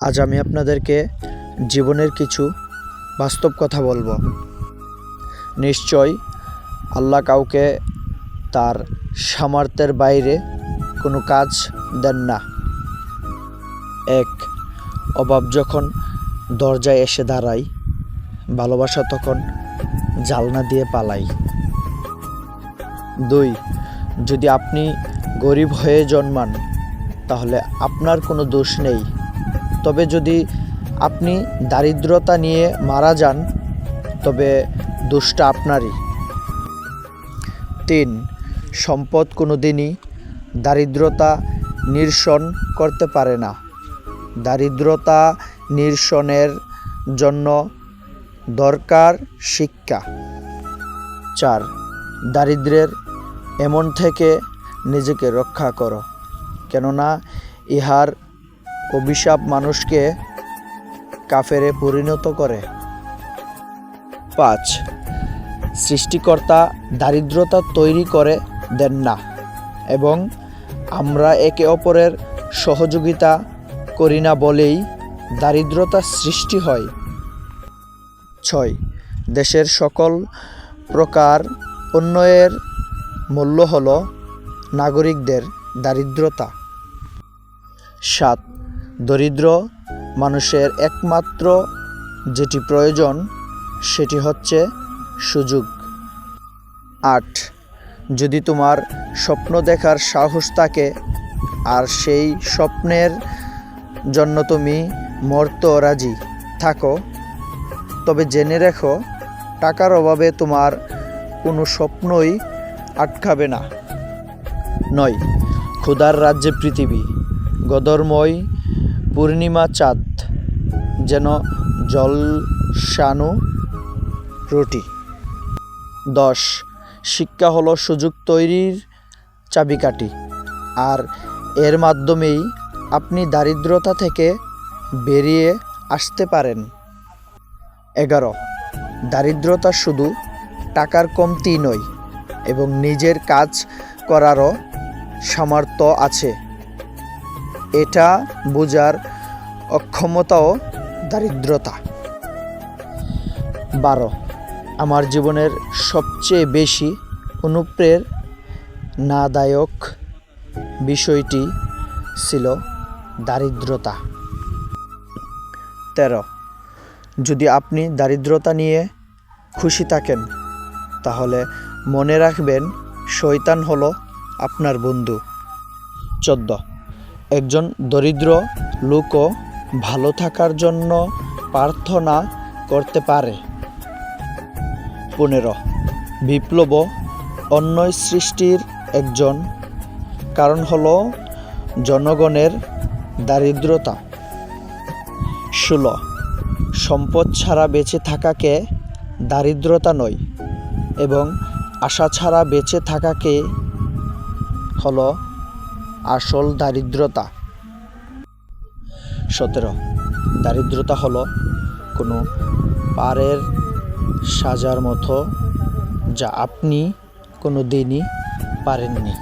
আজ আমি আপনাদেরকে জীবনের কিছু বাস্তব কথা বলবো। নিশ্চয় আল্লাহ কাউকে তার সামর্থ্যের বাইরে কোনো কাজ দেন না। এক, অভাব যখন দরজায় এসে দাঁড়ায়, ভালোবাসা তখন জালনা দিয়ে পালায়। দুই, যদি আপনি গরিব হয়ে জন্মান তাহলে আপনার কোনো দোষ নেই, তবে যদি আপনি দারিদ্রতা নিয়ে মারা যান তবে দোষটা আপনারই। তিন, সম্পদ কোনো দিনই দারিদ্রতা নিরসন করতে পারে না। দারিদ্রতা নিরসনের জন্য দরকার শিক্ষা। চার, দারিদ্র্যের এমন থেকে নিজেকে রক্ষা করো, কেননা ইহার অভিশাপ মানুষকে কাফেরে পরিণত করে। পাঁচ, সৃষ্টিকর্তা দারিদ্রতা তৈরি করে দেন না এবং আমরা একে অপরের সহযোগিতা করি না বলেই দারিদ্রতা সৃষ্টি হয়। ছয়, দেশের সকল প্রকার উন্নয়নের মূল্য হল নাগরিকদের দারিদ্রতা। সাত, দরিদ্র মানুষের একমাত্র যেটি প্রয়োজন সেটি হচ্ছে সুযোগ। আট, যদি তোমার স্বপ্ন দেখার সাহস থাকে আর সেই স্বপ্নের জন্য তুমি মরতেও রাজি থাকো, তবে জেনে রেখো টাকার অভাবে তোমার কোনো স্বপ্নই আটকাবে না। নয়, ক্ষুধার রাজ্যে পৃথিবী, গদরময় পূর্ণিমা চাঁদ যেন জলসানো রুটি। 10, শিক্ষা হলো সুযোগ তৈরির চাবিকাঠি, আর এর মাধ্যমেই আপনি দারিদ্রতা থেকে বেরিয়ে আসতে পারেন। 11, দারিদ্রতা শুধু টাকার কমতি নয়, এবং নিজের কাজ করারও সামর্থ্য আছে এটা বোঝার অক্ষমতাও দারিদ্রতা। 12, আমার জীবনের সবচেয়ে বেশি অনুপ্রেরণাদায়ক বিষয়টি ছিল দারিদ্রতা। 13, যদি আপনি দারিদ্রতা নিয়ে খুশি থাকেন তাহলে মনে রাখবেন শয়তান হলো আপনার বন্ধু। 14, একজন দরিদ্র লোকও ভালো থাকার জন্য প্রার্থনা করতে পারে। 15, বিপ্লব অন্যায় সৃষ্টির একজন কারণ হলো জনগণের দারিদ্রতা। 16, সম্পদ ছাড়া বেঁচে থাকাকে দারিদ্রতা নয়, এবং আশা ছাড়া বেঁচে থাকাকে হলো আসল দারিদ্রতা। 17, দারিদ্রতা হলো কোনো পাড়ের সাজার মতো যা আপনি কোনো দিনই পারেননি।